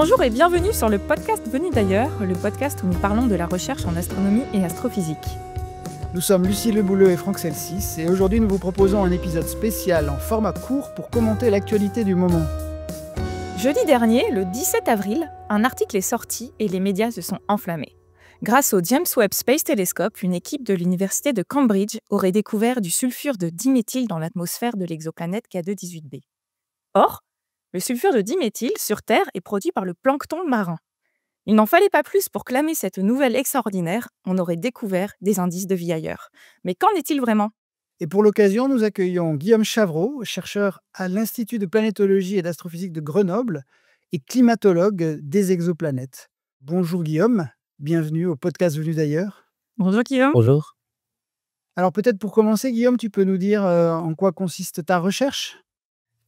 Bonjour et bienvenue sur le podcast Venu d'ailleurs, le podcast où nous parlons de la recherche en astronomie et astrophysique. Nous sommes Lucie Lebouleux et Franck Celsis et aujourd'hui nous vous proposons un épisode spécial en format court pour commenter l'actualité du moment. Jeudi dernier, le 17 avril, un article est sorti et les médias se sont enflammés. Grâce au James Webb Space Telescope, une équipe de l'université de Cambridge aurait découvert du sulfure de diméthyle dans l'atmosphère de l'exoplanète K2-18b. Or, le sulfure de diméthyle sur Terre est produit par le plancton marin. Il n'en fallait pas plus pour clamer cette nouvelle extraordinaire, on aurait découvert des indices de vie ailleurs. Mais qu'en est-il vraiment ? Et pour l'occasion, nous accueillons Guillaume Chavreau, chercheur à l'Institut de planétologie et d'astrophysique de Grenoble et climatologue des exoplanètes. Bonjour Guillaume, bienvenue au podcast Venu d'ailleurs. Bonjour Guillaume. Bonjour. Alors peut-être pour commencer Guillaume, tu peux nous dire en quoi consiste ta recherche ?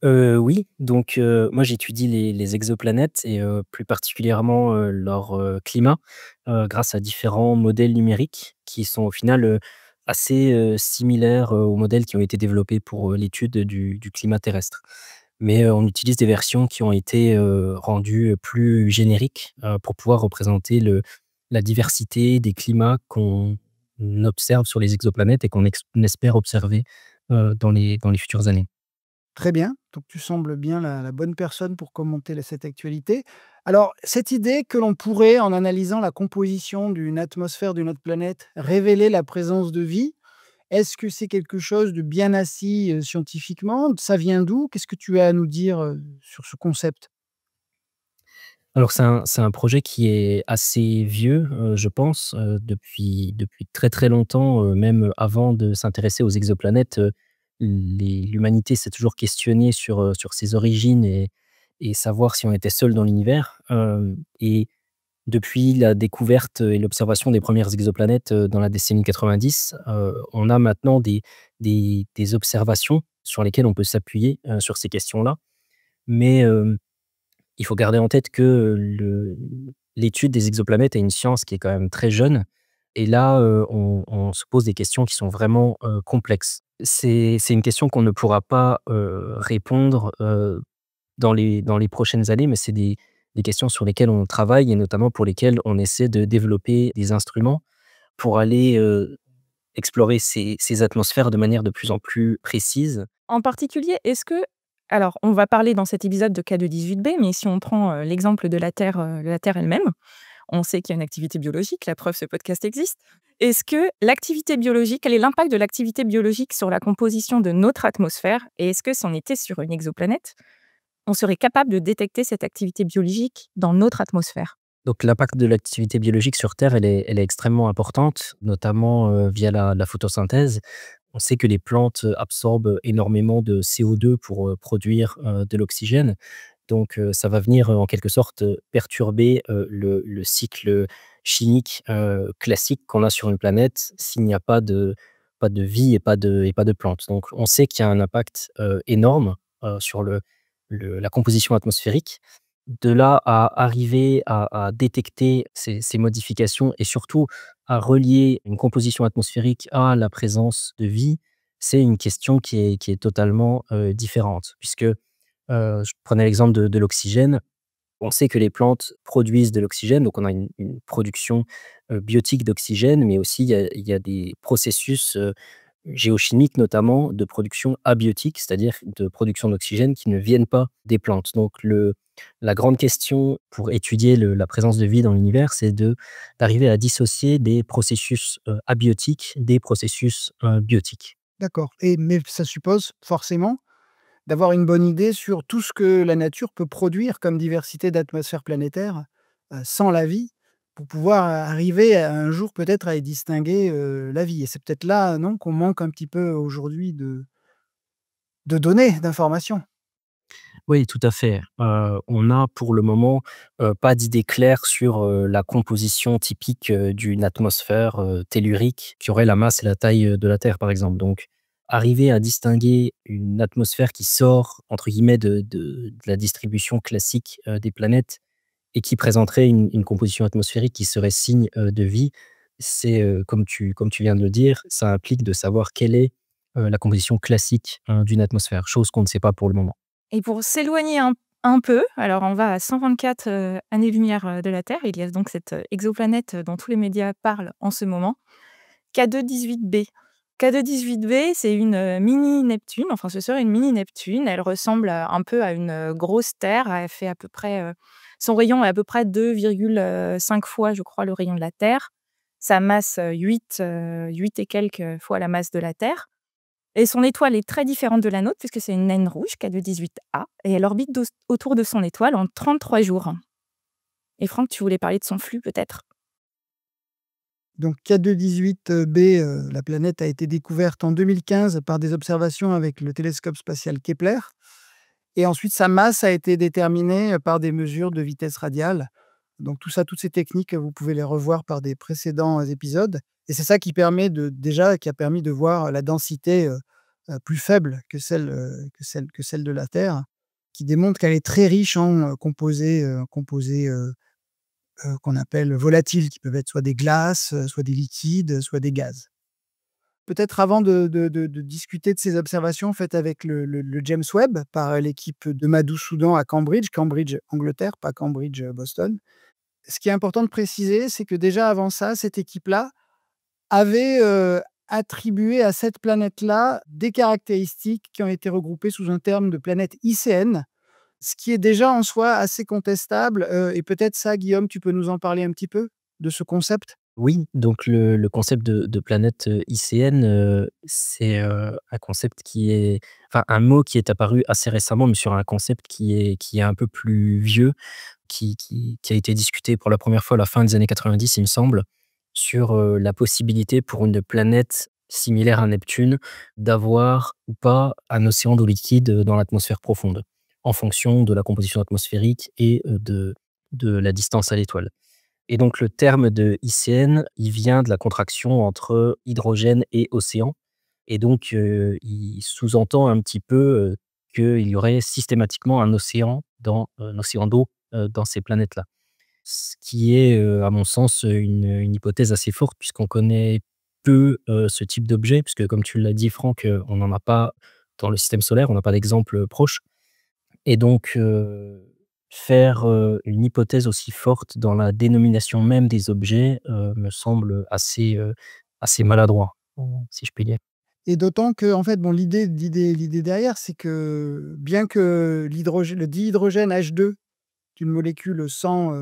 Oui, donc moi j'étudie les exoplanètes et plus particulièrement, leur, climat, grâce à différents modèles numériques qui sont au final, assez, similaires, aux modèles qui ont été développés pour, l'étude du climat terrestre. Mais, on utilise des versions qui ont été, rendues, plus génériques, pour pouvoir représenter la diversité des climats qu'on observe sur les exoplanètes et on espère observer, dans les futures années. Très bien, donc tu sembles bien la bonne personne pour commenter cette actualité. Alors, cette idée que l'on pourrait, en analysant la composition d'une atmosphère d'une autre planète, révéler la présence de vie, est-ce que c'est quelque chose de bien assis scientifiquement ? Ça vient d'où ? Qu'est-ce que tu as à nous dire sur ce concept ? Alors c'est un projet qui est assez vieux, je pense, depuis très, très longtemps, même avant de s'intéresser aux exoplanètes, l'humanité s'est toujours questionnée sur ses origines et savoir si on était seul dans l'univers, et depuis la découverte et l'observation des premières exoplanètes, dans la décennie 90, on a maintenant des observations sur lesquelles on peut s'appuyer, sur ces questions-là. Mais, il faut garder en tête que l'étude des exoplanètes est une science qui est quand même très jeune et là, on se pose des questions qui sont vraiment, complexes. C'est une question qu'on ne pourra pas, répondre, dans les prochaines années, mais c'est des questions sur lesquelles on travaille et notamment pour lesquelles on essaie de développer des instruments pour aller, explorer ces atmosphères de manière de plus en plus précise. En particulier, alors, on va parler dans cet épisode de K2-18b, mais si on prend l'exemple de la Terre elle-même, on sait qu'il y a une activité biologique, la preuve, ce podcast existe. Est-ce que l'activité biologique, quel est l'impact de l'activité biologique sur la composition de notre atmosphère ? Et est-ce que si on était sur une exoplanète, on serait capable de détecter cette activité biologique dans notre atmosphère ? Donc l'impact de l'activité biologique sur Terre, elle est extrêmement importante, notamment, via la photosynthèse. On sait que les plantes absorbent énormément de CO2 pour, produire, de l'oxygène. Donc, ça va venir, en quelque sorte, perturber, le cycle chimique, classique qu'on a sur une planète s'il n'y a pas de vie et pas de plantes. Donc on sait qu'il y a un impact, énorme, sur la composition atmosphérique. De là à arriver à détecter ces modifications et surtout à relier une composition atmosphérique à la présence de vie, c'est une question qui est totalement, différente puisque, je prenais l'exemple de l'oxygène. On sait que les plantes produisent de l'oxygène, donc on a une production, biotique d'oxygène, mais aussi il y a des processus, géochimiques notamment de production abiotique, c'est-à-dire de production d'oxygène qui ne viennent pas des plantes. Donc la grande question pour étudier la présence de vie dans l'univers, c'est d'arriver à dissocier des processus, abiotiques des processus, biotiques. D'accord. Mais ça suppose forcément d'avoir une bonne idée sur tout ce que la nature peut produire comme diversité d'atmosphères planétaires, sans la vie, pour pouvoir arriver un jour peut-être à y distinguer, la vie et c'est peut-être là, non, qu'on manque un petit peu aujourd'hui de données, d'informations? Oui, tout à fait. On a pour le moment, pas d'idée claire sur, la composition typique, d'une atmosphère, tellurique qui aurait la masse et la taille, de la Terre, par exemple. Donc, arriver à distinguer une atmosphère qui sort, entre guillemets, de la distribution classique, des planètes et qui présenterait une composition atmosphérique qui serait signe, de vie, c'est, comme tu viens de le dire, ça implique de savoir quelle est, la composition classique, d'une atmosphère, chose qu'on ne sait pas pour le moment. Et pour s'éloigner un Un peu, alors on va à 124 années-lumière de la Terre. Il y a donc cette exoplanète dont tous les médias parlent en ce moment, K2-18b. K2-18b, c'est une mini Neptune, enfin ce serait une mini Neptune. Elle ressemble un peu à une grosse Terre. Elle fait à peu près, son rayon est à peu près 2,5 fois, je crois, le rayon de la Terre. Sa masse, 8 et quelques fois la masse de la Terre. Et son étoile est très différente de la nôtre puisque c'est une naine rouge, K2-18a, et elle orbite autour de son étoile en 33 jours. Et Franck, tu voulais parler de son flux peut-être? Donc K2-18b, la planète a été découverte en 2015 par des observations avec le télescope spatial Kepler. Et ensuite, sa masse a été déterminée par des mesures de vitesse radiale. Donc tout ça, toutes ces techniques, vous pouvez les revoir par des précédents épisodes. Et c'est ça qui a permis de voir la densité plus faible que celle de la Terre, qui démontre qu'elle est très riche en composés qu'on appelle volatiles, qui peuvent être soit des glaces, soit des liquides, soit des gaz. Peut-être avant de discuter de ces observations faites avec le James Webb par l'équipe de Madhusoodan à Cambridge, Cambridge, Angleterre, pas Cambridge, Boston. Ce qui est important de préciser, c'est que déjà avant ça, cette équipe-là avait, attribué à cette planète-là des caractéristiques qui ont été regroupées sous un terme de planète ICN, ce qui est déjà en soi assez contestable, et peut-être ça, Guillaume, tu peux nous en parler un petit peu, de ce concept? Oui, donc le concept de planète, ICN, c'est, un concept qui est enfin, un mot qui est apparu assez récemment, mais sur un concept qui est un peu plus vieux, qui a été discuté pour la première fois à la fin des années 90, il me semble, sur, la possibilité pour une planète similaire à Neptune d'avoir ou pas un océan d'eau liquide, dans l'atmosphère profonde, en fonction de la composition atmosphérique et de la distance à l'étoile. Et donc le terme de ICN, il vient de la contraction entre hydrogène et océan, et donc il sous-entend un petit peu, qu'il y aurait systématiquement un océan d'eau, dans ces planètes-là. Ce qui est, à mon sens, une hypothèse assez forte puisqu'on connaît peu, ce type d'objet, puisque comme tu l'as dit Franck, on n'en a pas dans le système solaire, on n'a pas d'exemple, proche. Et donc, faire, une hypothèse aussi forte dans la dénomination même des objets, me semble assez maladroit, si je puis dire. Et d'autant que, en fait, bon, l'idée derrière, c'est que bien que le dihydrogène H2 est une molécule sans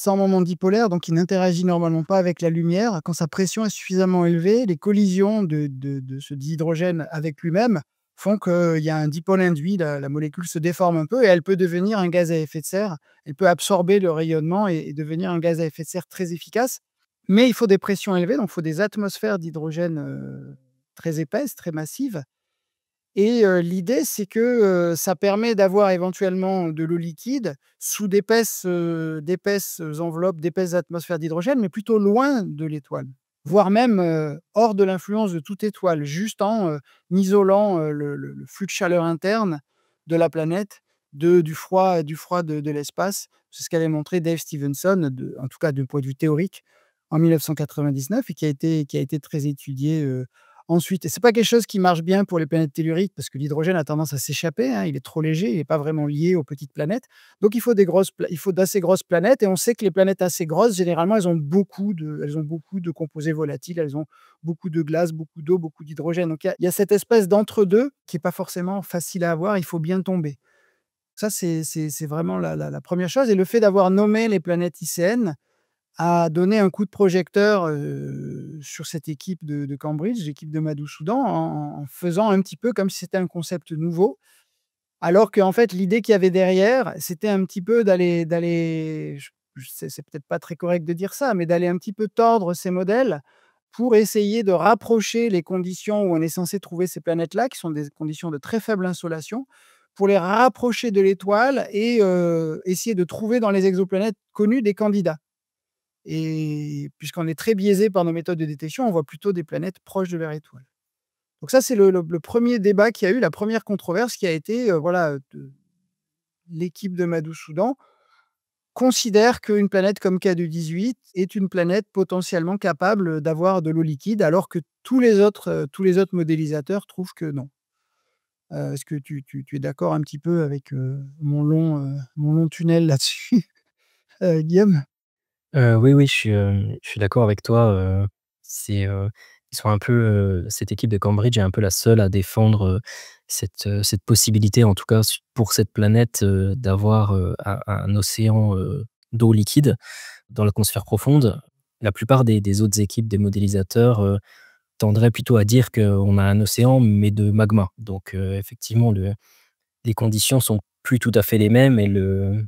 moment dipolaire, donc qui n'interagit normalement pas avec la lumière, quand sa pression est suffisamment élevée, les collisions de ce dihydrogène avec lui-même font qu'il y a un dipôle induit, la molécule se déforme un peu et elle peut devenir un gaz à effet de serre. Elle peut absorber le rayonnement et devenir un gaz à effet de serre très efficace. Mais il faut des pressions élevées, donc il faut des atmosphères d'hydrogène très épaisses, très massives. Et l'idée, c'est que, ça permet d'avoir éventuellement de l'eau liquide sous d'épaisses enveloppes, d'épaisses atmosphères d'hydrogène, mais plutôt loin de l'étoile, voire même, hors de l'influence de toute étoile, juste en, isolant, le flux de chaleur interne de la planète du froid de l'espace. C'est ce qu'avait montré Dave Stevenson, en tout cas d'un point de vue théorique, en 1999, et qui a été très étudié, ensuite. Et c'est pas quelque chose qui marche bien pour les planètes telluriques parce que l'hydrogène a tendance à s'échapper, hein, il est trop léger, il n'est pas vraiment lié aux petites planètes. Donc il faut d'assez grosses planètes, et on sait que les planètes assez grosses, généralement, elles ont beaucoup de composés volatiles, elles ont beaucoup de glace, beaucoup d'eau, beaucoup d'hydrogène. Donc il y a cette espèce d'entre-deux qui est pas forcément facile à avoir, il faut bien tomber. Ça, c'est vraiment la 1re chose, et le fait d'avoir nommé les planètes ICN a donné un coup de projecteur, sur cette équipe de Cambridge, l'équipe de Madhusoodan, en faisant un petit peu comme si c'était un concept nouveau. Alors qu'en fait, l'idée qu'il y avait derrière, c'était un petit peu d'aller je sais, c'est peut-être pas très correct de dire ça, mais d'aller un petit peu tordre ces modèles pour essayer de rapprocher les conditions où on est censé trouver ces planètes-là, qui sont des conditions de très faible insolation, pour les rapprocher de l'étoile et essayer de trouver dans les exoplanètes connues des candidats. Et puisqu'on est très biaisé par nos méthodes de détection, on voit plutôt des planètes proches de leur étoile. Donc ça, c'est le 1er débat qu'il y a eu, la première controverse qui a été, voilà, l'équipe de Madhusoodan considère qu'une planète comme K2-18 est une planète potentiellement capable d'avoir de l'eau liquide, alors que tous les autres modélisateurs trouvent que non. Est-ce que tu es d'accord un petit peu avec, mon long tunnel là-dessus, Guillaume? Oui, oui, je suis d'accord avec toi, c'est, ils sont un peu, cette équipe de Cambridge est un peu la seule à défendre, cette possibilité, en tout cas pour cette planète, d'avoir, un océan, d'eau liquide dans l'atmosphère profonde. La plupart des autres équipes, des modélisateurs, tendraient plutôt à dire qu'on a un océan, mais de magma. Donc, effectivement, les conditions sont plus tout à fait les mêmes et le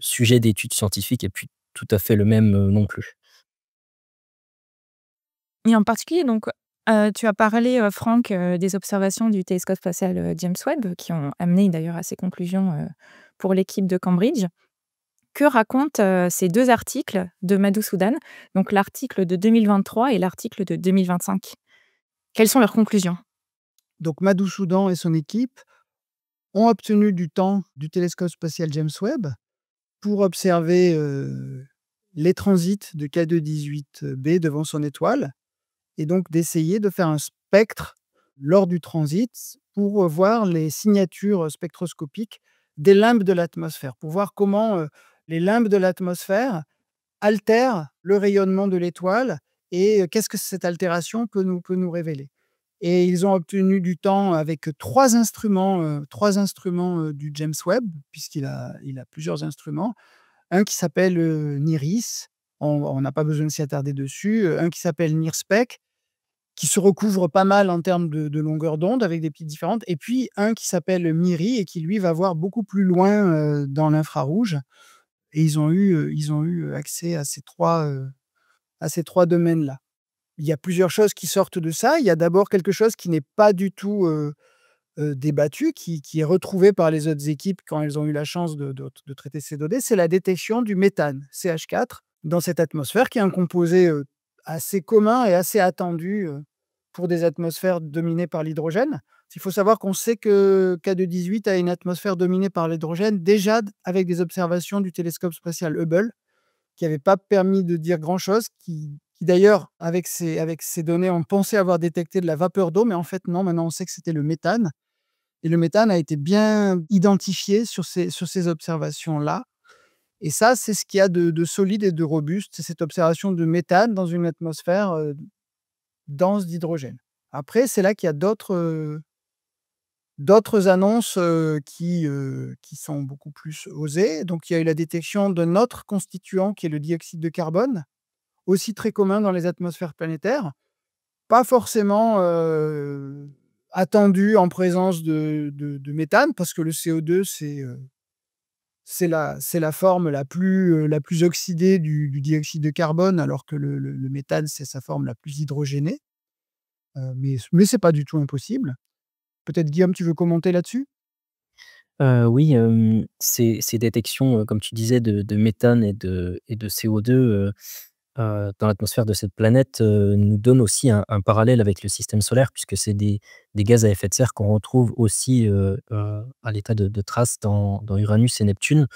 sujet d'étude scientifique est plus tout à fait le même, non plus. Et en particulier donc, tu as parlé, Franck, des observations du télescope spatial, James Webb, qui ont amené d'ailleurs à ces conclusions, pour l'équipe de Cambridge. Que racontent, ces 2 articles de Madhusoodan, donc l'article de 2023 et l'article de 2025? Quelles sont leurs conclusions? Donc Madhusoodan et son équipe ont obtenu du temps du télescope spatial James Webb pour observer, les transits de K2-18b devant son étoile et donc d'essayer de faire un spectre lors du transit pour, voir les signatures spectroscopiques des limbes de l'atmosphère, pour voir comment, les limbes de l'atmosphère altèrent le rayonnement de l'étoile et qu'est-ce que cette altération peut nous révéler. Et ils ont obtenu du temps avec 3 instruments, du James Webb, il a plusieurs instruments. Un qui s'appelle, NIRISS, on n'a pas besoin de s'y attarder dessus, un qui s'appelle NIRSPEC, qui se recouvre pas mal en termes de longueur d'onde avec des petites différentes et puis un qui s'appelle MIRI et qui lui va voir beaucoup plus loin, dans l'infrarouge et ils ont eu accès à ces 3 domaines-là. Il y a plusieurs choses qui sortent de ça. Il y a d'abord quelque chose qui n'est pas du tout, débattu, qui est retrouvé par les autres équipes quand elles ont eu la chance de traiter ces données, c'est la détection du méthane, CH4, dans cette atmosphère qui est un composé, assez commun et assez attendu, pour des atmosphères dominées par l'hydrogène. Il faut savoir qu'on sait que K2-18 a une atmosphère dominée par l'hydrogène déjà avec des observations du télescope spatial Hubble, qui n'avaient pas permis de dire grand-chose, qui d'ailleurs, avec ces données, on pensait avoir détecté de la vapeur d'eau, mais en fait non, maintenant on sait que c'était le méthane et le méthane a été bien identifié sur ces observations-là et ça, c'est ce qu'il y a de solide et de robuste, c'est cette observation de méthane dans une atmosphère, dense d'hydrogène. Après, c'est là qu'il y a d'autres annonces, qui sont beaucoup plus osées. Donc il y a eu la détection d'un autre constituant qui est le dioxyde de carbone, aussi très commun dans les atmosphères planétaires. Pas forcément, attendu en présence de méthane parce que le CO2 c'est la forme la plus oxydée du dioxyde de carbone alors que le méthane, c'est sa forme la plus hydrogénée, mais c'est pas du tout impossible. Peut-être Guillaume, tu veux commenter là-dessus? Oui, ces détections, comme tu disais de méthane et de CO2, dans l'atmosphère de cette planète, nous donnent aussi un parallèle avec le système solaire puisque c'est des gaz à effet de serre qu'on retrouve aussi, à l'état de traces dans Uranus et Neptune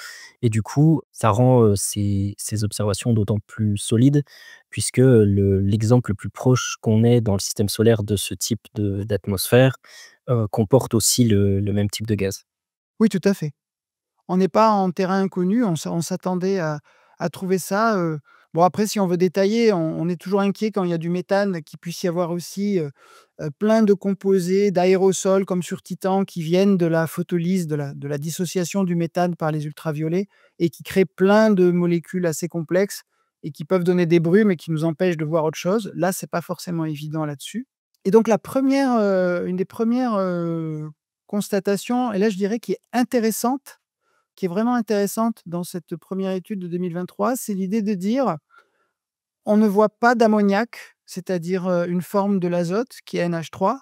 et du coup, ça rend, ces observations d'autant plus solides puisque l'exemple le plus proche qu'on ait dans le système solaire de ce type d'atmosphère, comporte aussi le même type de gaz. Oui, tout à fait. On n'est pas en terrain inconnu, on s'attendait à trouver ça, bon après si on veut détailler, on est toujours inquiet quand il y a du méthane, qu'il puisse y avoir aussi, plein de composés, d'aérosols comme sur Titan qui viennent de la photolyse, de la dissociation du méthane par les ultraviolets et qui créent plein de molécules assez complexes et qui peuvent donner des brumes et qui nous empêchent de voir autre chose. Là, c'est pas forcément évident là-dessus et donc une des premières constatations et là je dirais qui est intéressante, qui est vraiment intéressante dans cette première étude de 2023, c'est l'idée de dire: «On ne voit pas d'ammoniac», c'est-à-dire, une forme de l'azote qui est NH3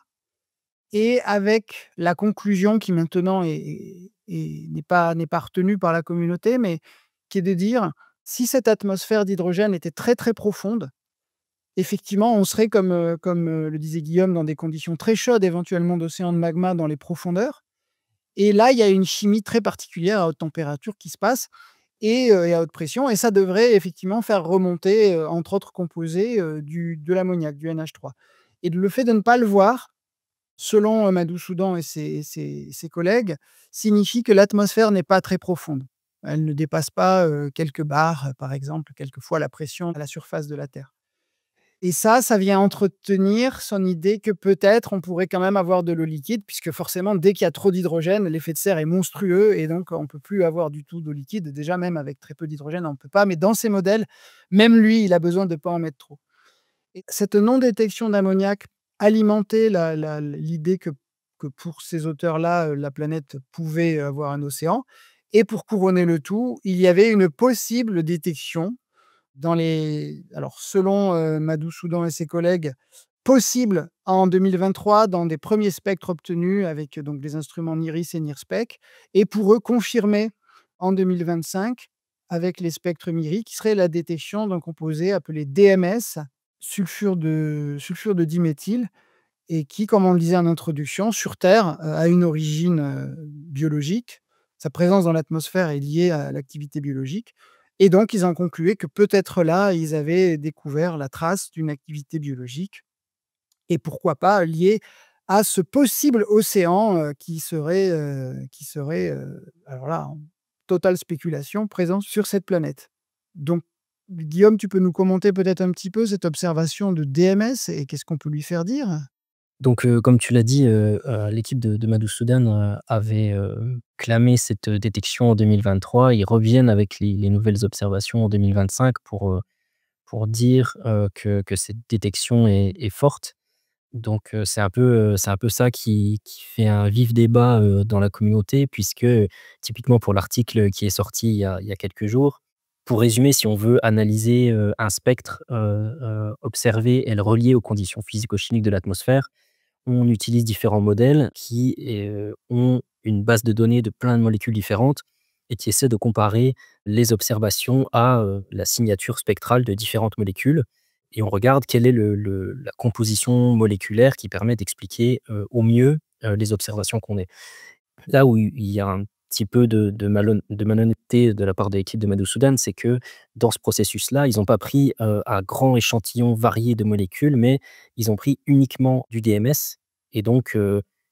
et avec la conclusion qui maintenant n'est pas retenue par la communauté, mais qui est de dire: «Si cette atmosphère d'hydrogène était très, très profonde, effectivement, on serait comme le disait Guillaume, dans des conditions très chaudes, éventuellement d'océans de magma dans les profondeurs» et là, il y a une chimie très particulière à haute température qui se passe et à haute pression et ça devrait effectivement faire remonter, entre autres composés, de l'ammoniac, du NH3 et le fait de ne pas le voir, selon Madhusudhan et ses collègues, signifie que l'atmosphère n'est pas très profonde. Elle ne dépasse pas quelques bars, par exemple, quelquefois la pression à la surface de la Terre. Et ça vient entretenir son idée que peut-être on pourrait quand même avoir de l'eau liquide, puisque forcément, dès qu'il y a trop d'hydrogène, l'effet de serre est monstrueux et donc on ne peut plus avoir du tout d'eau liquide. Déjà, même avec très peu d'hydrogène, on ne peut pas. Mais dans ces modèles, même lui, il a besoin de ne pas en mettre trop. Et cette non-détection d'ammoniac alimentait l'idée que pour ces auteurs-là, la planète pouvait avoir un océan. Et pour couronner le tout, il y avait une possible détection alors selon Madhusudhan et ses collègues, possible en 2023 dans des premiers spectres obtenus avec donc les instruments NIRISS et NIRSPEC, et pour eux confirmé en 2025 avec les spectres MIRI, qui serait la détection d'un composé appelé DMS, sulfure de diméthyle, et qui, comme on le disait en introduction, sur Terre, a une origine biologique. Sa présence dans l'atmosphère est liée à l'activité biologique. Et donc, ils ont conclu que peut-être là, ils avaient découvert la trace d'une activité biologique, et pourquoi pas liée à ce possible océan qui serait, alors là, en totale spéculation, présent sur cette planète. Donc, Guillaume, tu peux nous commenter peut-être un petit peu cette observation de DMS et qu'est-ce qu'on peut lui faire dire? Donc, comme tu l'as dit, l'équipe de Madhusudhan, avait, clamé cette, détection en 2023. Ils reviennent avec les nouvelles observations en 2025 pour dire, que cette détection est forte. Donc, c'est un peu ça qui fait un vif débat, dans la communauté puisque, typiquement pour l'article qui est sorti il y a quelques jours, pour résumer, si on veut analyser, un spectre, observé et le relier aux conditions physico-chimiques de l'atmosphère, on utilise différents modèles qui, ont une base de données de plein de molécules différentes et qui essaient de comparer les observations à, la signature spectrale de différentes molécules, et on regarde quelle est la composition moléculaire qui permet d'expliquer, au mieux, les observations qu'on ait. Là où il y a un petit peu de malhonnêteté de la part de l'équipe de Madhusudhan, c'est que dans ce processus-là, ils n'ont pas pris, un grand échantillon varié de molécules, mais ils ont pris uniquement du DMS et donc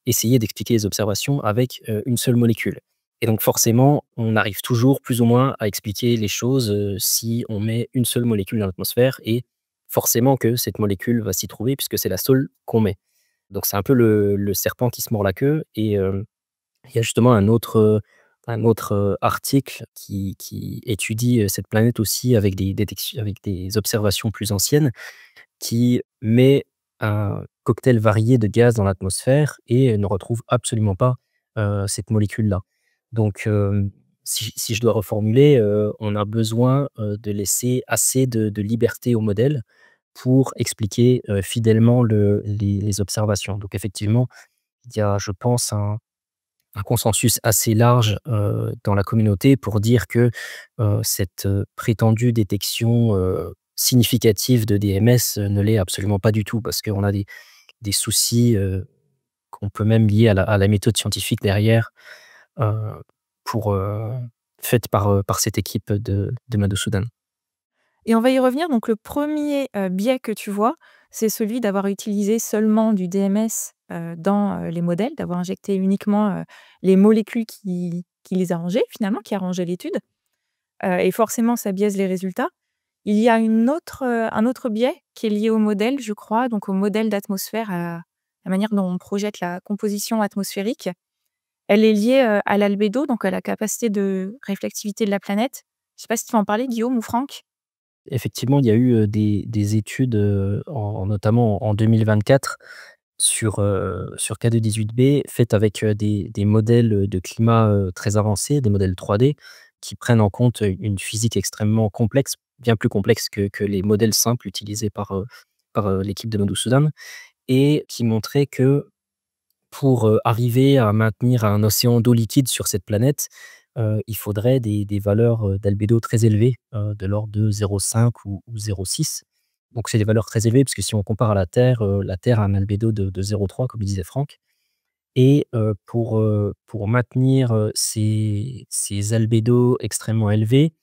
essayé d'expliquer les observations avec, une seule molécule. Et donc forcément, on arrive toujours plus ou moins à expliquer les choses, si on met une seule molécule dans l'atmosphère, et forcément que cette molécule va s'y trouver puisque c'est la seule qu'on met. Donc c'est un peu le serpent qui se mord la queue, et il y a justement un autre article qui étudie, cette planète aussi avec des observations plus anciennes, qui met un cocktail varié de gaz dans l'atmosphère et ne retrouve absolument pas, cette molécule-là. Donc, si je dois reformuler, on a besoin, de laisser assez de liberté au modèle pour expliquer, fidèlement les observations. Donc effectivement, il y a, je pense, un consensus assez large, dans la communauté pour dire que, cette, prétendue détection, significative de DMS, ne l'est absolument pas du tout, parce qu'on a des soucis, qu'on peut même lier à la méthode scientifique derrière, heu, pour, faite par cette équipe de Madhusudhan. Et on va y revenir. Donc le premier biais que tu vois, c'est celui d'avoir utilisé seulement du DMS, dans, les modèles, d'avoir injecté uniquement, les molécules qui les arrangeaient finalement, qui arrangeaient l'étude, et forcément ça biaise les résultats. Il y a un autre biais qui est lié au modèle, je crois, donc au modèle d'atmosphère, à la manière dont on projette la composition atmosphérique. Elle est liée, à l'albédo, donc à la capacité de réflectivité de la planète. Je sais pas si tu veux en parler, Guillaume ou Franck? Effectivement, il y a eu, des études, notamment en 2024 sur K2-18b, faites avec, des modèles de climat, très avancés, des modèles 3D qui prennent en compte, une physique extrêmement complexe, bien plus complexe que les modèles simples utilisés par l'équipe de Madhusudhan, et qui montraient que pour, arriver à maintenir un océan d'eau liquide sur cette planète, il faudrait des valeurs, d'albédo très élevées, de l'ordre de 0,5 ou 0,6. Donc c'est des valeurs très élevées, parce que si on compare à la Terre a un albédo de 0,3 comme le disait Franck, et pour maintenir, ces albédos extrêmement élevés,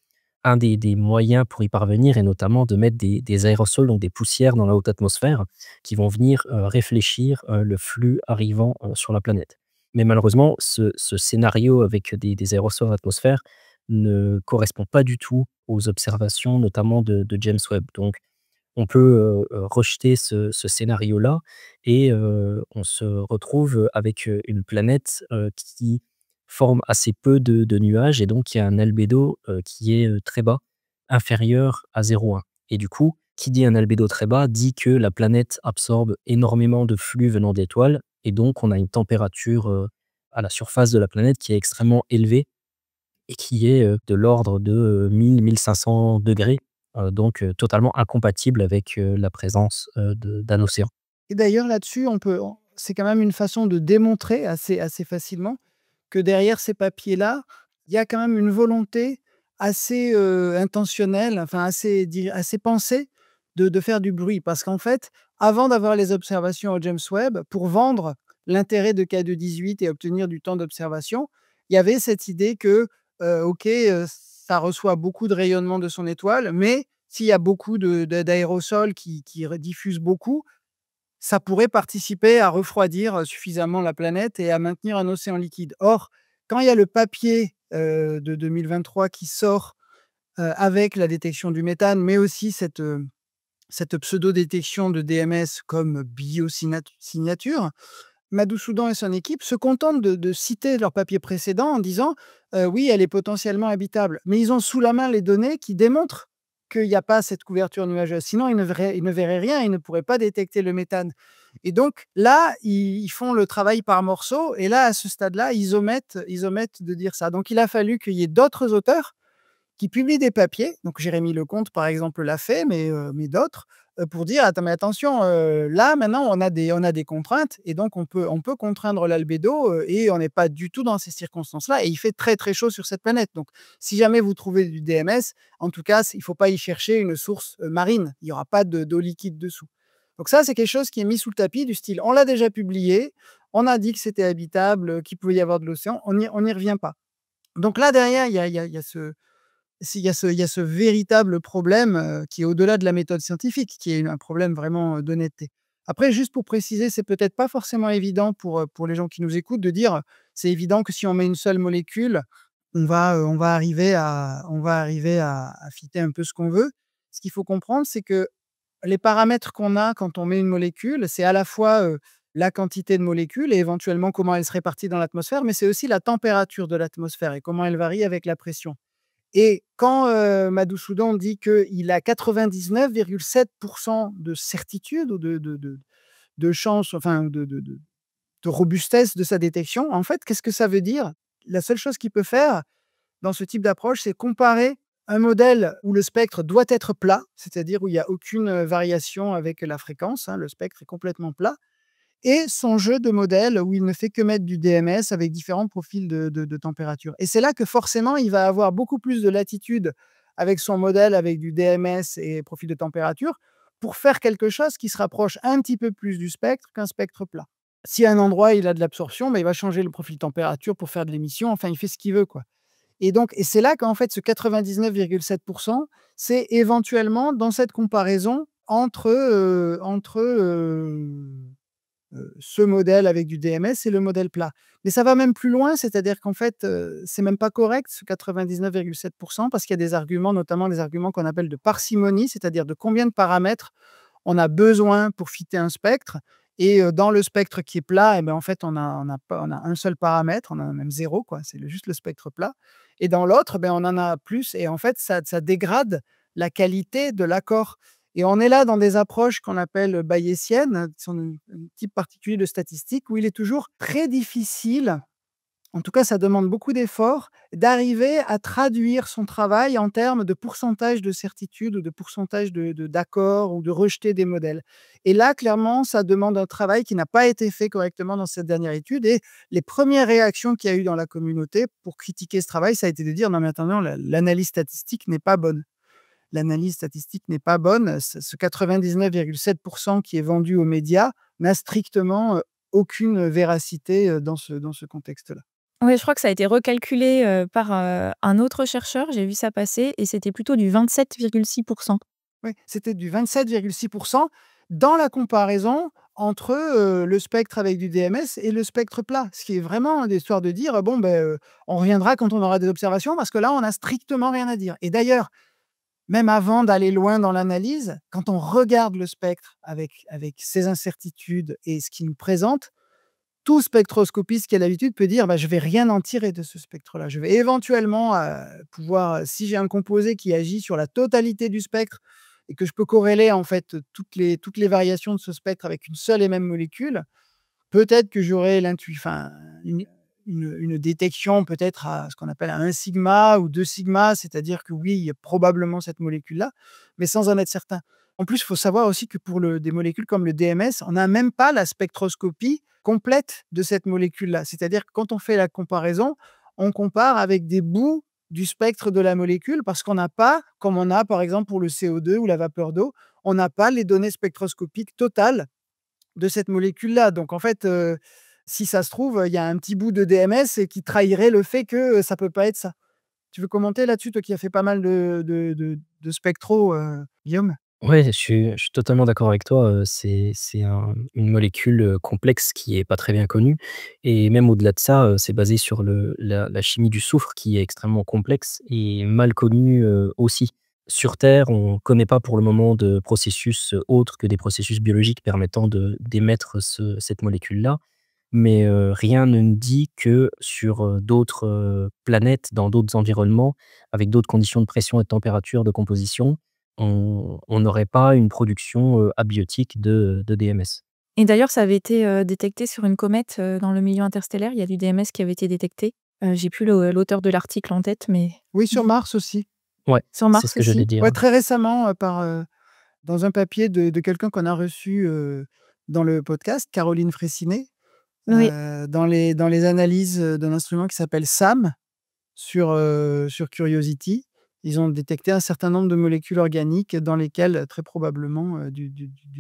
un des moyens pour y parvenir est notamment de mettre des aérosols, donc des poussières dans la haute atmosphère qui vont venir, réfléchir, le flux arrivant, sur la planète. Mais malheureusement, ce scénario avec des aérosols dans l'atmosphère ne correspond pas du tout aux observations, notamment de James Webb. Donc on peut, rejeter ce scénario-là et on se retrouve avec, une planète, qui forme assez peu de nuages et donc qui a un albédo, qui est, très bas, inférieur à 0,1 et du coup, qui dit un albédo très bas, dit que la planète absorbe énormément de flux venant d'étoiles et donc on a une température, à la surface de la planète qui est extrêmement élevée et qui est, de l'ordre de, 1 000-1 500 degrés, donc totalement incompatible avec, la présence, d'un océan. Et d'ailleurs, là-dessus, c'est quand même une façon de démontrer assez facilement que derrière ces papiers-là, il y a quand même une volonté assez intentionnelle, enfin assez pensée de faire du bruit. Parce qu'en fait, avant d'avoir les observations au James Webb, pour vendre l'intérêt de K2-18 et obtenir du temps d'observation, il y avait cette idée que, OK, ça reçoit beaucoup de rayonnement de son étoile, mais s'il y a beaucoup d'aérosols qui diffusent beaucoup, ça pourrait participer à refroidir suffisamment la planète et à maintenir un océan liquide. Or, quand il y a le papier, de 2023 qui sort, avec la détection du méthane, mais aussi cette pseudo-détection de DMS comme signature, Madhusudhan et son équipe se contentent de citer leur papier précédent en disant: «Oui, elle est potentiellement habitable». Mais ils ont sous la main les données qui démontrent qu'il y a pas cette couverture nuageuse. Sinon, ils ne verraient rien, ils ne pourraient pas détecter le méthane. Et donc là, ils font le travail par morceaux et là, à ce stade-là, ils omettent de dire ça. Donc il a fallu qu'il y ait d'autres auteurs qui publient des papiers, donc Jérémy Lecomte, par exemple, l'a fait, mais d'autres, pour dire: «Attends, mais attention, là, maintenant, on a des contraintes et donc on peut contraindre l'albédo, et on n'est pas du tout dans ces circonstances-là et il fait très, très chaud sur cette planète. Donc si jamais vous trouvez du DMS, en tout cas, il ne faut pas y chercher une source, marine. Il y aura pas d'eau liquide dessous». Donc ça, c'est quelque chose qui est mis sous le tapis du style: «On l'a déjà publié, on a dit que c'était habitable, qu'il pouvait y avoir de l'océan, on n'y revient pas». Donc là, derrière, il y a ce véritable problème, qui est au-delà de la méthode scientifique, qui est un problème vraiment, d'honnêteté. Après, juste pour préciser, c'est peut-être pas forcément évident pour les gens qui nous écoutent de dire, c'est évident que si on met une seule molécule, on va arriver à fitter un peu ce qu'on veut. Ce qu'il faut comprendre, c'est que les paramètres qu'on a quand on met une molécule, c'est à la fois, la quantité de molécules et éventuellement comment elle se répartit dans l'atmosphère, mais c'est aussi la température de l'atmosphère et comment elle varie avec la pression. Et quand, Madhusudhan dit qu'il a 99,7 de certitude ou de chance, enfin de robustesse de sa détection, en fait, qu'est-ce que ça veut dire? La seule chose qu'il peut faire dans ce type d'approche, c'est comparer un modèle où le spectre doit être plat, c'est-à-dire où il y a aucune, variation avec la fréquence, hein, le spectre est complètement plat et son jeu de modèles où il ne fait que mettre du DMS avec différents profils de température. Et c'est là que forcément, il va avoir beaucoup plus de latitude avec son modèle, avec du DMS et profil de température, pour faire quelque chose qui se rapproche un petit peu plus du spectre qu'un spectre plat. Si à un endroit, il a de l'absorption, il va changer le profil de température pour faire de l'émission, enfin, il fait ce qu'il veut, quoi. Et c'est là qu'en fait, ce 99,7 c'est éventuellement dans cette comparaison entre ce modèle avec du DMS et le modèle plat. Mais ça va même plus loin, c'est-à-dire qu'en fait, c'est même pas correct ce 99,7 parce qu'il y a des arguments, notamment des arguments qu'on appelle de parcimonie, c'est-à-dire de combien de paramètres on a besoin pour fitter un spectre et dans le spectre qui est plat en fait, on a un seul paramètre, on a même zéro quoi, c'est juste le spectre plat et dans l'autre, on en a plus et en fait, ça dégrade la qualité de l'accord. Et on est là dans des approches qu'on appelle bayésiennes, qui sont un type particulier de statistique où il est toujours très difficile, en tout cas ça demande beaucoup d'efforts, d'arriver à traduire son travail en termes de pourcentage de certitude ou de pourcentage d'accord ou de rejeter des modèles. Et là, clairement, ça demande un travail qui n'a pas été fait correctement dans cette dernière étude et les premières réactions qu'il y a eu dans la communauté pour critiquer ce travail, ça a été de dire: «Non mais attendez, l'analyse statistique n'est pas bonne». L'analyse statistique n'est pas bonne. Ce 99,7 qui est vendu aux médias n'a strictement, aucune véracité, dans ce contexte-là. Ouais, je crois que ça a été recalculé, par, un autre chercheur, j'ai vu ça passer et c'était plutôt du 27,6. Oui, c'était du 27,6 dans la comparaison entre, le spectre avec du DMS et le spectre plat. Ce qui est vraiment d'histoire de dire: «Bon, ben, on reviendra quand on aura des observations parce que là, on a strictement rien à dire» et d'ailleurs, même avant d'aller loin dans l'analyse, quand on regarde le spectre avec ses incertitudes et ce qu'il nous présente, tout spectroscopiste qui a l'habitude peut dire: «Bah, je vais rien en tirer de ce spectre-là». Je vais éventuellement, pouvoir, si j'ai un composé qui agit sur la totalité du spectre et que je peux corréler en fait, toutes les variations de ce spectre avec une seule et même molécule, peut-être que j'aurai enfin, une détection peut-être à ce qu'on appelle à 1 sigma ou 2 sigma, c'est-à-dire que oui, il y a probablement cette molécule-là, mais sans en être certain. En plus, il faut savoir aussi que pour des molécules comme le DMS, on n'a même pas la spectroscopie complète de cette molécule-là. C'est-à-dire que quand on fait la comparaison, on compare avec des bouts du spectre de la molécule parce qu'on n'a pas, comme on a par exemple pour le CO2 ou la vapeur d'eau, on n'a pas les données spectroscopiques totales de cette molécule-là. Donc en fait, si ça se trouve, il y a un petit bout de DMS et qui trahirait le fait que, ça peut pas être ça. Tu veux commenter là-dessus, toi qui as fait pas mal de spectro, Guillaume? Ouais, je suis totalement d'accord avec toi, c'est une molécule, complexe qui est pas très bien connue et même au-delà de ça, c'est basé sur la chimie du soufre qui est extrêmement complexe et mal connue, aussi. Sur Terre, on connaît pas pour le moment de processus, autres que des processus biologiques permettant d'émettre cette molécule-là, mais rien ne nous dit que sur, d'autres, planètes, dans d'autres environnements, avec d'autres conditions de pression et de température, de composition, on n'aurait pas une production, abiotique de DMS. Et d'ailleurs, ça avait été, détecté sur une comète, dans le milieu interstellaire. Il y a du DMS qui avait été détecté. J'ai plus l'auteur de l'article en tête, mais Oui, sur Mars aussi. Ouais, sur c'est ce Mars que j'allais aussi. dire. Ouais, très récemment, dans un papier de quelqu'un qu'on a reçu, dans le podcast, Caroline Fraissinet, Oui. dans les analyses, d'un instrument qui s'appelle SAM sur Curiosity. Ils ont détecté un certain nombre de molécules organiques dans lesquelles, très probablement, du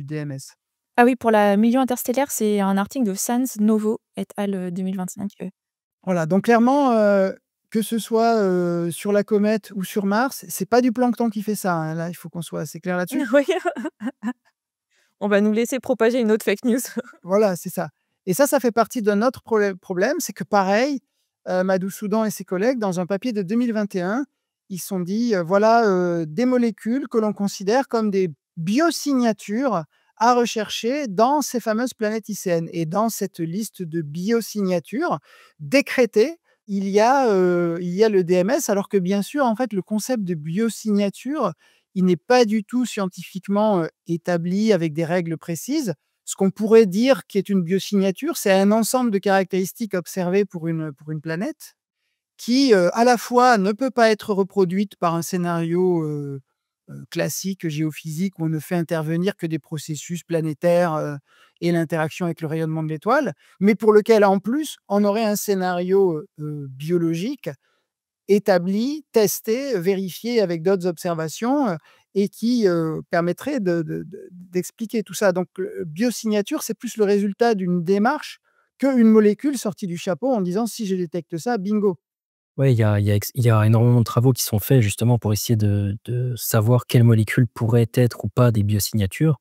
DMS. Ah oui, pour la milieu interstellaire, c'est un article de Sans Novo et al. 2025. Voilà, donc clairement, que ce soit, sur la comète ou sur Mars, c'est pas du plancton qui fait ça, hein. Là, il faut qu'on soit assez clair là-dessus. Oui, on va nous laisser propager une autre fake news. Voilà, c'est ça et ça fait partie d'un autre problème, c'est que pareil, Madhusudhan et ses collègues, dans un papier de 2021, ils se sont dit, voilà, des molécules que l'on considère comme des biosignatures à rechercher dans ces fameuses planètes ICN et dans cette liste de biosignatures décrétées, il y a le DMS alors que bien sûr, en fait, le concept de biosignature, il n'est pas du tout scientifiquement, établi avec des règles précises. Ce qu'on pourrait dire qui est une biosignature, c'est un ensemble de caractéristiques observées pour une planète qui, à la fois ne peut pas être reproduite par un scénario, classique géophysique où on ne fait intervenir que des processus planétaires, et l'interaction avec le rayonnement de l'étoile, mais pour lequel en plus on aurait un scénario, biologique établi, testé, vérifié avec d'autres observations, et qui, permettrait d'expliquer tout ça. Donc, biosignature, c'est plus le résultat d'une démarche qu'une molécule sortie du chapeau en disant: «Si je détecte ça, bingo». Ouais, il y a énormément de travaux qui sont faits justement pour essayer de savoir quelles molécules pourraient être ou pas des biosignatures,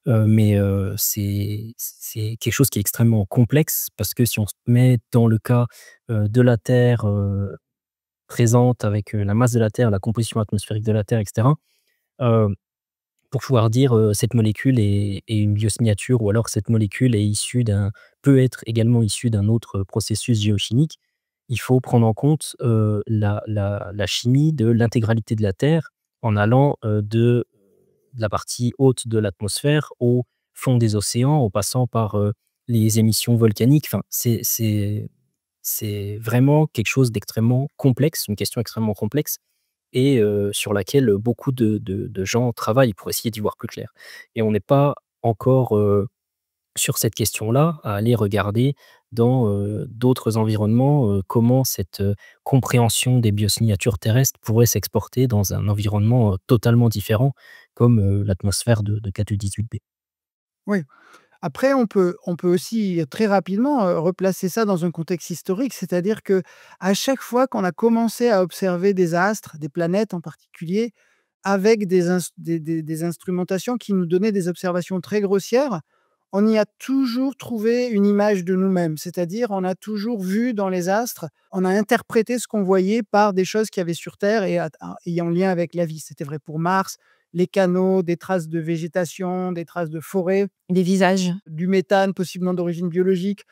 mais c'est quelque chose qui est extrêmement complexe parce que si on se met dans le cas, de la Terre, présente avec, la masse de la Terre, la composition atmosphérique de la Terre et cetera, heu, pour pouvoir dire, cette molécule est une biosignature ou alors cette molécule est issue d'un peut être également issue d'un autre processus géochimique. Il faut prendre en compte, la chimie de l'intégralité de la Terre en allant, de la partie haute de l'atmosphère au fond des océans, en passant par, les émissions volcaniques. Enfin, c'est vraiment quelque chose d'extrêmement complexe, une question extrêmement complexe et sur laquelle beaucoup de gens travaillent pour essayer d'y voir plus clair et on n'est pas encore, sur cette question-là, à aller regarder dans, d'autres environnements, comment cette, compréhension des biosignatures terrestres pourrait s'exporter dans un environnement, totalement différent comme, l'atmosphère de K2-18b. Oui. Après, on peut aussi très rapidement, replacer ça dans un contexte historique. C'est-à-dire que à chaque fois qu'on a commencé à observer des astres, des planètes en particulier, avec des instrumentations qui nous donnaient des observations très grossières, on y a toujours trouvé une image de nous-mêmes. C'est-à-dire, on a toujours vu dans les astres, on a interprété ce qu'on voyait par des choses qu'il y avait sur Terre et ayant lien avec la vie. C'était vrai pour Mars, les canaux, des traces de végétation, des traces de forêt, Les visages. du méthane possiblement d'origine biologique.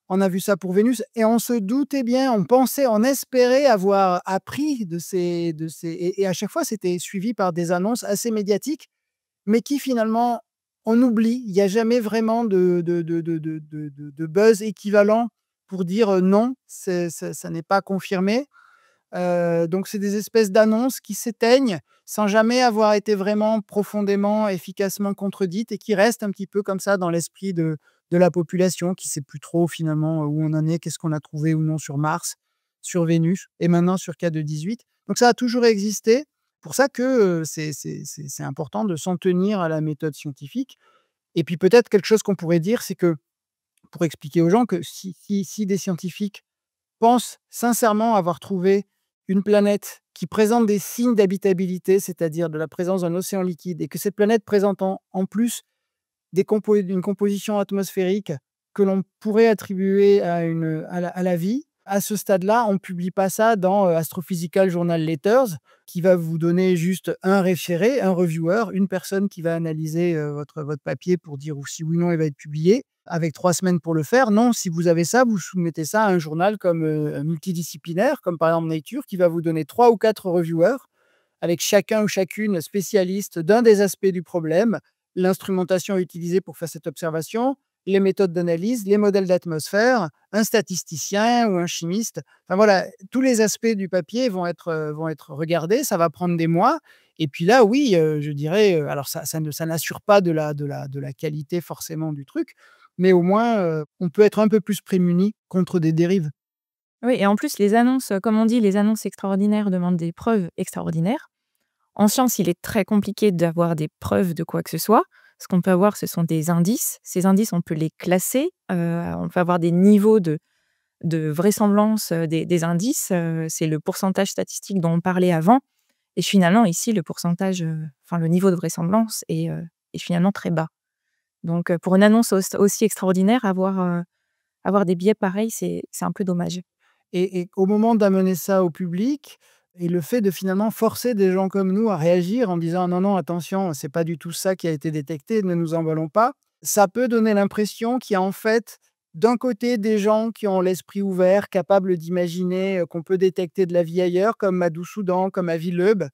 On a vu ça pour Vénus et on se doutait bien, on pensait, on espérait avoir appris de ces et à chaque fois, c'était suivi par des annonces assez médiatiques, mais qui finalement, on oublie. Il y a jamais vraiment de buzz équivalent pour dire, non, ça n'est pas confirmé. Donc c'est des espèces d'annonces qui s'éteignent sans jamais avoir été vraiment profondément, efficacement contredites et qui restent un petit peu comme ça dans l'esprit de la population qui sait plus trop finalement, où on en est, qu'est-ce qu'on a trouvé ou non sur Mars, sur Vénus et maintenant sur K2-18. Donc ça a toujours existé. Pour ça que, c'est important de s'en tenir à la méthode scientifique et puis peut-être quelque chose qu'on pourrait dire, c'est que pour expliquer aux gens que si des scientifiques pensent sincèrement avoir trouvé une planète qui présente des signes d'habitabilité, c'est-à-dire de la présence d'un océan liquide, et que cette planète présente en plus une composition atmosphérique que l'on pourrait attribuer à la vie. À ce stade-là, on ne publie pas ça dans Astrophysical Journal Letters, qui va vous donner juste un référé, un reviewer, une personne qui va analyser votre papier pour dire si oui ou non il va être publié, avec 3 semaines pour le faire. Non, si vous avez ça, vous soumettez ça à un journal comme multidisciplinaire, comme par exemple Nature, qui va vous donner 3 ou 4 reviewers, avec chacun ou chacune spécialiste d'un des aspects du problème, l'instrumentation utilisée pour faire cette observation, les méthodes d'analyse, les modèles d'atmosphère, un statisticien ou un chimiste. Enfin voilà, tous les aspects du papier vont être regardés, ça va prendre des mois. Et puis là, oui, je dirais, alors ça n'assure pas de la qualité forcément du truc, mais au moins, on peut être un peu plus prémuni contre des dérives. Oui, et en plus, les annonces, comme on dit, les annonces extraordinaires demandent des preuves extraordinaires. En science, il est très compliqué d'avoir des preuves de quoi que ce soit. Ce qu'on peut avoir, ce sont des indices. Ces indices, on peut les classer. On peut avoir des niveaux de vraisemblance des indices. C'est le pourcentage statistique dont on parlait avant. Et finalement, ici, le pourcentage, enfin, le niveau de vraisemblance est finalement très bas. Donc, pour une annonce aussi extraordinaire, avoir des biais pareils, c'est un peu dommage. Et au moment d'amener ça au public et le fait de finalement forcer des gens comme nous à réagir en disant: «Non, non, attention, c'est pas du tout ça qui a été détecté, ne nous emballons pas», ça peut donner l'impression qu'il y a en fait, d'un côté, des gens qui ont l'esprit ouvert, capables d'imaginer, qu'on peut détecter de la vie ailleurs, comme Madou-Soudan, comme à Villeub,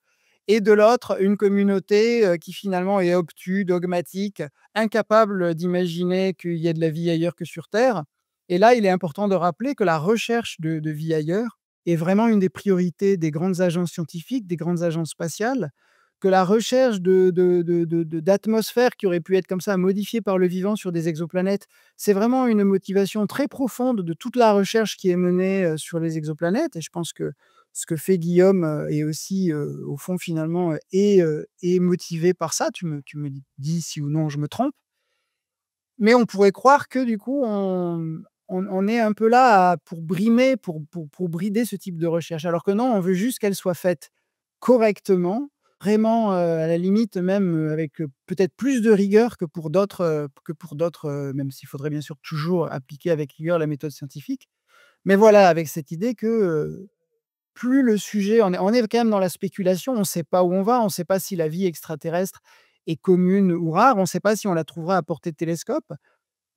et de l'autre, une communauté, qui finalement est obtuse, dogmatique, incapable d'imaginer qu'il y ait de la vie ailleurs que sur terre. Et là, il est important de rappeler que la recherche de vie ailleurs est vraiment une des priorités des grandes agences scientifiques, des grandes agences spatiales, que la recherche d'atmosphères qui auraient pu être comme ça modifiées par le vivant sur des exoplanètes, c'est vraiment une motivation très profonde de toute la recherche qui est menée sur les exoplanètes. Et je pense que ce que fait Guillaume est aussi, au fond, finalement, est motivé par ça. Tu me dis si ou non je me trompe. Mais on pourrait croire que du coup, on est un peu là pour brimer, pour brider ce type de recherche. Alors que non, on veut juste qu'elle soit faite correctement, vraiment, à la limite même, avec, peut-être plus de rigueur que pour d'autres, même s'il faudrait bien sûr toujours appliquer avec rigueur la méthode scientifique. Mais voilà, avec cette idée que, plus le sujet on est quand même dans la spéculation, on ne sait pas où on va, on ne sait pas si la vie extraterrestre est commune ou rare, on ne sait pas si on la trouvera à portée de télescope.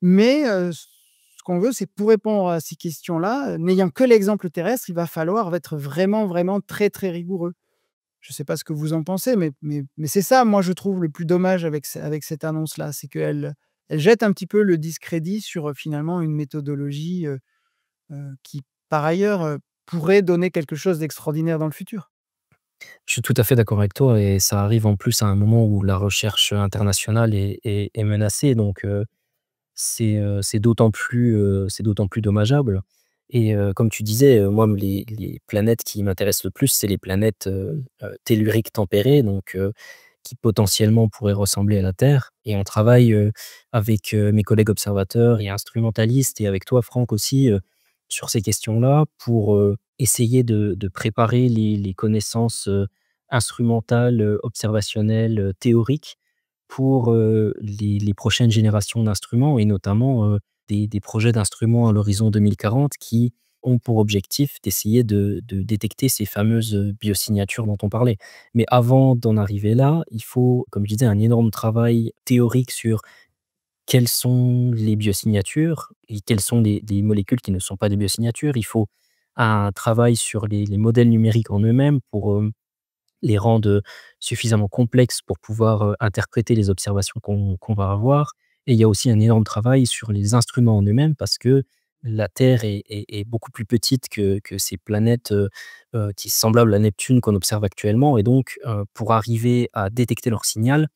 Mais ce qu'on veut, c'est pour répondre à ces questions-là, n'ayant que l'exemple terrestre, il va falloir être vraiment, vraiment très, très rigoureux. Je ne sais pas ce que vous en pensez, mais c'est ça, moi, je trouve le plus dommage avec cette annonce-là, c'est qu'elle jette un petit peu le discrédit sur, finalement, une méthodologie, qui, par ailleurs, pourrait donner quelque chose d'extraordinaire dans le futur. Je suis tout à fait d'accord avec toi et ça arrive en plus à un moment où la recherche internationale est menacée donc c'est d'autant plus dommageable et comme tu disais, moi les planètes qui m'intéressent le plus, c'est les planètes, telluriques tempérées donc qui potentiellement pourraient ressembler à la Terre. Et on travaille avec mes collègues observateurs et instrumentalistes, et avec toi, Franck, aussi, sur ces questions-là, pour essayer de préparer les connaissances instrumentales, observationnelles, théoriques, pour les prochaines générations d'instruments, et notamment des projets d'instruments à l'horizon 2040 qui ont pour objectif d'essayer de détecter ces fameuses biosignatures dont on parlait. Mais avant d'en arriver là, il faut, comme je disais, un énorme travail théorique sur quelles sont les biosignatures et quelles sont les molécules qui ne sont pas des biosignatures. Il faut un travail sur les modèles numériques en eux-mêmes pour les rendre suffisamment complexes pour pouvoir interpréter les observations qu'on va avoir. Et il y a aussi un énorme travail sur les instruments en eux-mêmes, parce que la Terre est beaucoup plus petite que ces planètes qui sont semblables à Neptune qu'on observe actuellement. Et donc, pour arriver à détecter leur signal,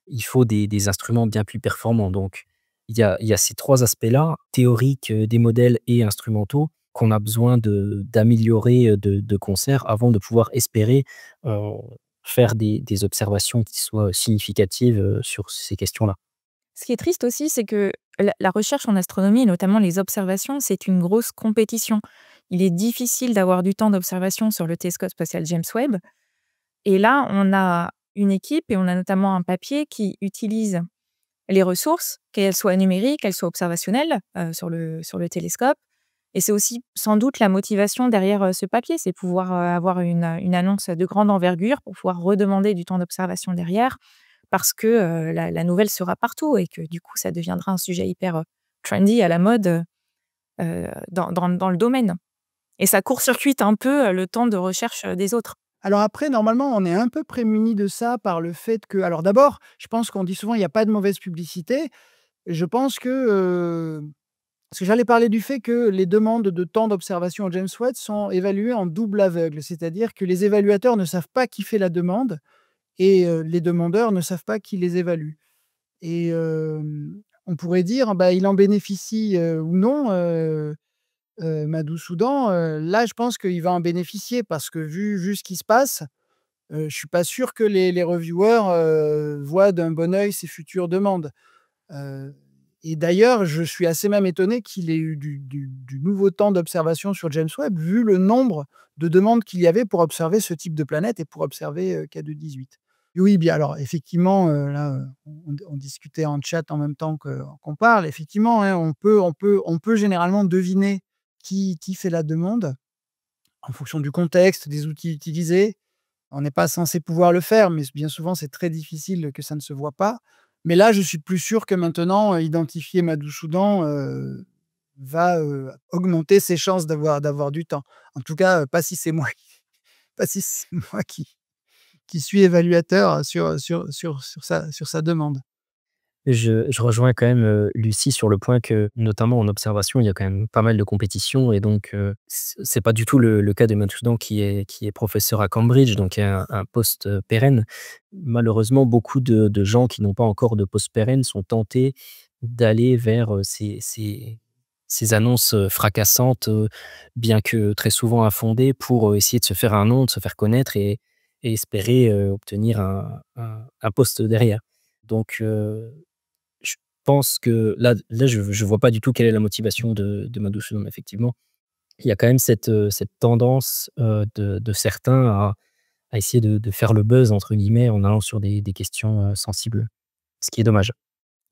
il faut des instruments bien plus performants. Donc, il y a ces 3 aspects-là, théoriques, des modèles et instrumentaux, qu'on a besoin d'améliorer de concert avant de pouvoir espérer heu, faire des observations qui soient significatives sur ces questions-là. Ce qui est triste aussi, c'est que la recherche en astronomie, et notamment les observations, c'est une grosse compétition. Il est difficile d'avoir du temps d'observation sur le télescope spatial James Webb. Et là, on a une équipe et on a notamment un papier qui utilise les ressources, qu'elles soient numériques, qu'elles soient observationnelles, sur le télescope. Et c'est aussi sans doute la motivation derrière, ce papier, c'est pouvoir, avoir une annonce de grande envergure pour pouvoir redemander du temps d'observation derrière, parce que, la nouvelle sera partout et que du coup, ça deviendra un sujet hyper, trendy, à la mode, dans le domaine. Et ça court-circuite un peu, le temps de recherche, des autres. Alors après, normalement, on est un peu prémuni de ça par le fait que alors d'abord, je pense qu'on dit souvent: «Il y a pas de mauvaise publicité». Je pense que, parce que j'allais parler du fait que les demandes de temps d'observation au James Webb sont évaluées en double aveugle. C'est-à-dire que les évaluateurs ne savent pas qui fait la demande et les demandeurs ne savent pas qui les évalue. Et on pourrait dire, bah, il en bénéficie, ou non, Madou-Soudan. Là, je pense qu'il va en bénéficier parce que vu ce qui se passe, je suis pas sûr que les reviewers, voient d'un bon œil ces futures demandes. Heu et d'ailleurs, je suis assez même étonné qu'il ait eu du nouveau temps d'observation sur James Webb, vu le nombre de demandes qu'il y avait pour observer ce type de planète et pour observer, K2-18. Oui, bien alors effectivement, là, on discutait en chat en même temps qu'on parle. Effectivement, hein, on peut généralement deviner qui fait la demande en fonction du contexte, des outils utilisés. On n'est pas censé pouvoir le faire, mais bien souvent, c'est très difficile que ça ne se voit pas. Mais là, je suis plus sûr que maintenant, identifier Madou-Soudan, va, augmenter ses chances d'avoir du temps. En tout cas, pas si c'est moi pas si c'est moi qui suis évaluateur sur sa demande. Je rejoins quand même Lucie sur le point que, notamment en observation, il y a quand même pas mal de compétition. Et donc c'est pas du tout le cas de Matsoudan qui est professeur à Cambridge, donc qui a un poste pérenne. Malheureusement, beaucoup de gens qui n'ont pas encore de poste pérenne sont tentés d'aller vers ces annonces fracassantes, bien que très souvent infondées, pour essayer de se faire un nom, de se faire connaître, et espérer obtenir un poste derrière. Donc je pense que là je vois pas du tout quelle est la motivation de Madou. Effectivement, il y a quand même cette tendance de certains à essayer de «faire le buzz» entre guillemets, en allant sur des questions sensibles, ce qui est dommage.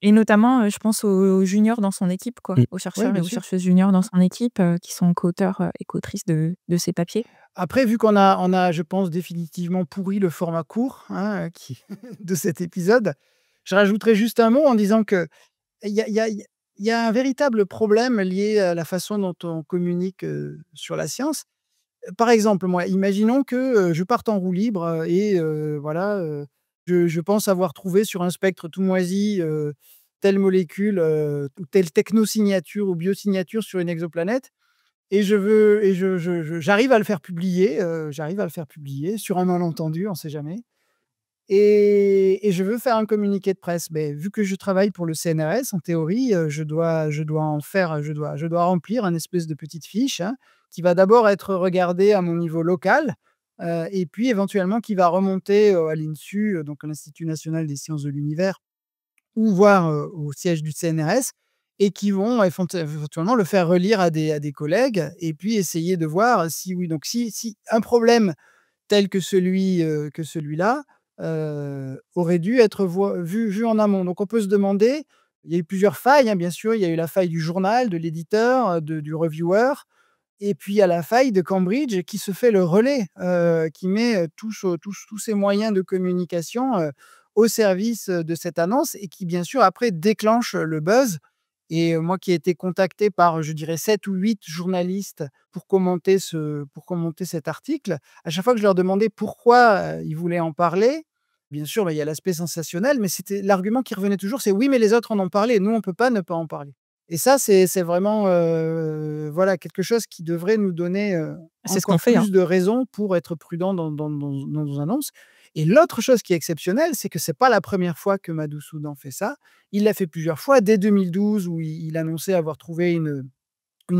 Et notamment, je pense aux juniors dans son équipe, quoi, Mmh. aux Oui, chercheurs et bien aux sûr. chercheuses juniors dans son équipe, qui sont co-auteurs, et co-autrices de ces papiers. Après, vu qu'on a, je pense, définitivement pourri le format court, hein, qui de cet épisode, je rajouterai juste un mot en disant que il y a un véritable problème lié à la façon dont on communique, sur la science. Par exemple, moi, imaginons que, je parte en roue libre, et voilà, je pense avoir trouvé sur un spectre tout moisi, telle molécule, ou telle technosignature ou biosignature sur une exoplanète, et je veux et j'arrive à le faire publier sur un malentendu, on ne sait jamais. Et je veux faire un communiqué de presse. Mais vu que je travaille pour le CNRS, en théorie, je dois en faire, je dois remplir un espèce de petite fiche, hein, qui va d'abord être regardée à mon niveau local, et puis éventuellement qui va remonter à l'INSU, donc à l'Institut national des sciences de l'univers, ou voire au siège du CNRS, et qui vont éventuellement le faire relire à des collègues, et puis essayer de voir si oui, donc si un problème tel que celui-là aurait dû être vu en amont. Donc on peut se demander, il y a eu plusieurs failles, hein, bien sûr, il y a eu la faille du journal, de l'éditeur, du reviewer, et puis il y a la faille de Cambridge qui se fait le relais, qui met tous ses moyens de communication au service de cette annonce, et qui bien sûr après déclenche le buzz. Et moi qui ai été contacté par, je dirais 7 ou 8 journalistes pour commenter cet article, à chaque fois que je leur demandais pourquoi, ils voulaient en parler, bien sûr, bah, il y a l'aspect sensationnel, mais c'était l'argument qui revenait toujours, c'est: «Oui, mais les autres en ont parlé, nous on peut pas ne pas en parler». Et ça, c'est vraiment, voilà, quelque chose qui devrait nous donner, C'est ce qu'on encore fait, hein. plus de raisons pour être prudent dans nos annonces. Et l'autre chose qui est exceptionnelle, c'est que c'est pas la première fois que Madhusudhan fait ça. Il l'a fait plusieurs fois. Dès 2012 où il annonçait avoir trouvé une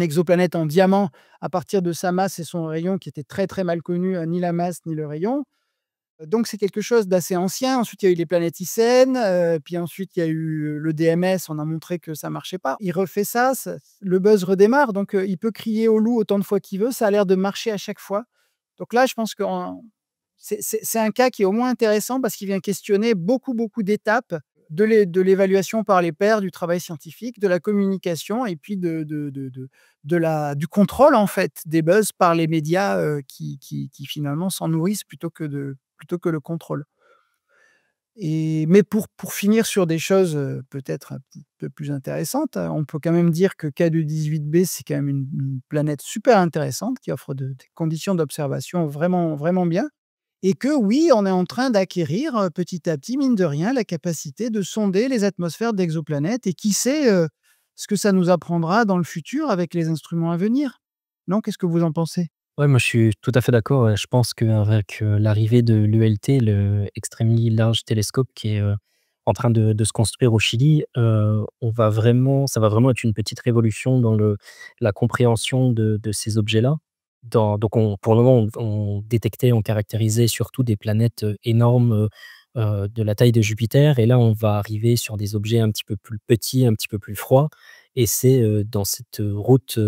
exoplanète en diamant à partir de sa masse et son rayon qui était très, très mal connus, ni la masse ni le rayon. Donc c'est quelque chose d'assez ancien. Ensuite, il y a eu les planètes Icène, puis ensuite il y a eu le DMS, on a montré que ça marchait pas. Il refait ça, le buzz redémarre, donc il peut crier au loup autant de fois qu'il veut, ça a l'air de marcher à chaque fois. Donc là, je pense que c'est un cas qui est au moins intéressant parce qu'il vient questionner beaucoup, beaucoup d'étapes de l'évaluation par les pairs, du travail scientifique, de la communication, et puis du contrôle en fait des buzz par les médias qui finalement s'en nourrissent plutôt que le contrôle. Mais pour finir sur des choses peut-être un petit peu plus intéressantes, on peut quand même dire que K2-18b, c'est quand même une planète super intéressante qui offre des conditions d'observation vraiment, vraiment bien. Et que oui, on est en train d'acquérir petit à petit, mine de rien, la capacité de sonder les atmosphères d'exoplanètes, et qui sait ce que ça nous apprendra dans le futur avec les instruments à venir. Non, qu'est-ce que vous en pensez? Ouais, moi, je suis tout à fait d'accord, ouais. Je pense qu'avec, l'arrivée de l'ELT, le Extremely Large Telescope qui est, en train de se construire au Chili, ça va vraiment être une petite révolution dans la compréhension de ces objets-là. Donc pour le moment, on détectait, on caractérisait surtout des planètes, énormes, de la taille de Jupiter, et là, on va arriver sur des objets un petit peu plus petits, un petit peu plus froids, et c'est, dans cette route,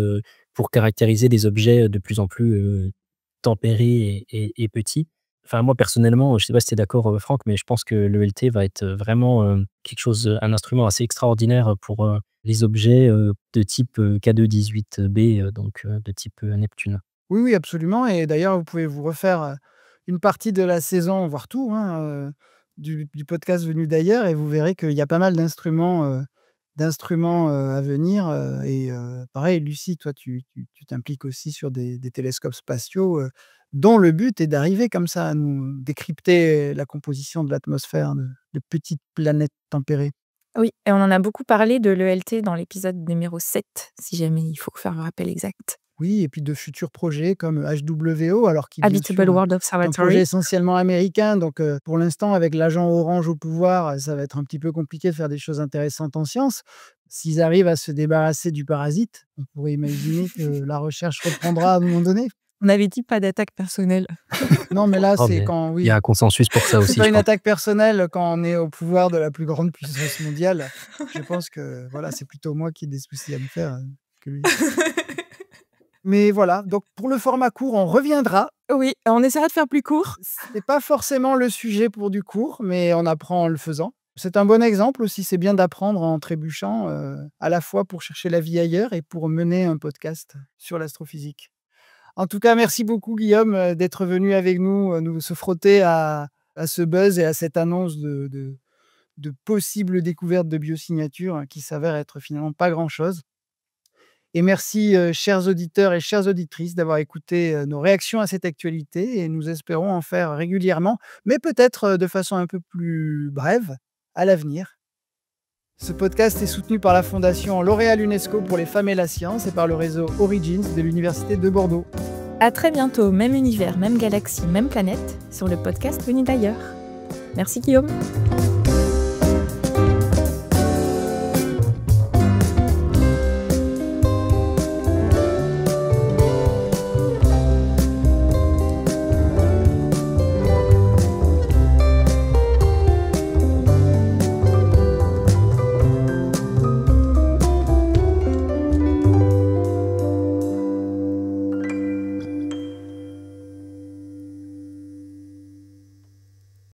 pour caractériser des objets de plus en plus, tempérés et petits. Enfin, moi, personnellement, je sais pas si tu es d'accord, Franck, mais je pense que l'ELT va être vraiment, quelque chose, un instrument assez extraordinaire pour, les objets, de type, K2-18b, donc de type, Neptune. Oui, oui, absolument. Et d'ailleurs, vous pouvez vous refaire une partie de la saison, voire tout, hein, du podcast Venu d'ailleurs, et vous verrez qu'il y a pas mal d'instruments à venir. Et pareil, Lucie, toi, tu t'impliques aussi sur des télescopes spatiaux dont le but est d'arriver comme ça à nous décrypter la composition de l'atmosphère de petites planètes tempérées. Oui, et on en a beaucoup parlé de l'ELT dans l'épisode numéro 7, si jamais il faut faire un rappel exact. Oui, et puis de futurs projets comme HWO, alors qui bien Habitable sûr World est un projet Observatory. essentiellement américain. Donc pour l'instant, avec l'agent Orange au pouvoir, ça va être un petit peu compliqué de faire des choses intéressantes en sciences. S'ils arrivent à se débarrasser du parasite, on pourrait imaginer que la recherche reprendra à un moment donné. On avait dit pas d'attaque personnelle. Non, mais là, Oh, c'est mais quand il y a un consensus pour ça c'est aussi, pas je une pense. attaque personnelle quand on est au pouvoir de la plus grande puissance mondiale. Je pense que voilà, c'est plutôt moi qui ai des soucis à me faire que lui. Mais voilà, donc pour le format court, on reviendra. Oui, on essaiera de faire plus court. C'est pas forcément le sujet pour du court, mais on apprend en le faisant. C'est un bon exemple aussi, c'est bien d'apprendre en trébuchant, à la fois pour chercher la vie ailleurs et pour mener un podcast sur l'astrophysique. En tout cas, merci beaucoup Guillaume, d'être venu avec nous, nous se frotter à ce buzz et à cette annonce de possibles découvertes de biosignatures, qui s'avèrent être finalement pas grand-chose. Et merci, chers auditeurs et chères auditrices, d'avoir écouté nos réactions à cette actualité, et nous espérons en faire régulièrement, mais peut-être de façon un peu plus brève à l'avenir. Ce podcast est soutenu par la Fondation L'Oréal UNESCO pour les femmes et la science, et par le réseau Origins de l'Université de Bordeaux. À très bientôt, même univers, même galaxie, même planète, sur le podcast Venu d'ailleurs. Merci Guillaume.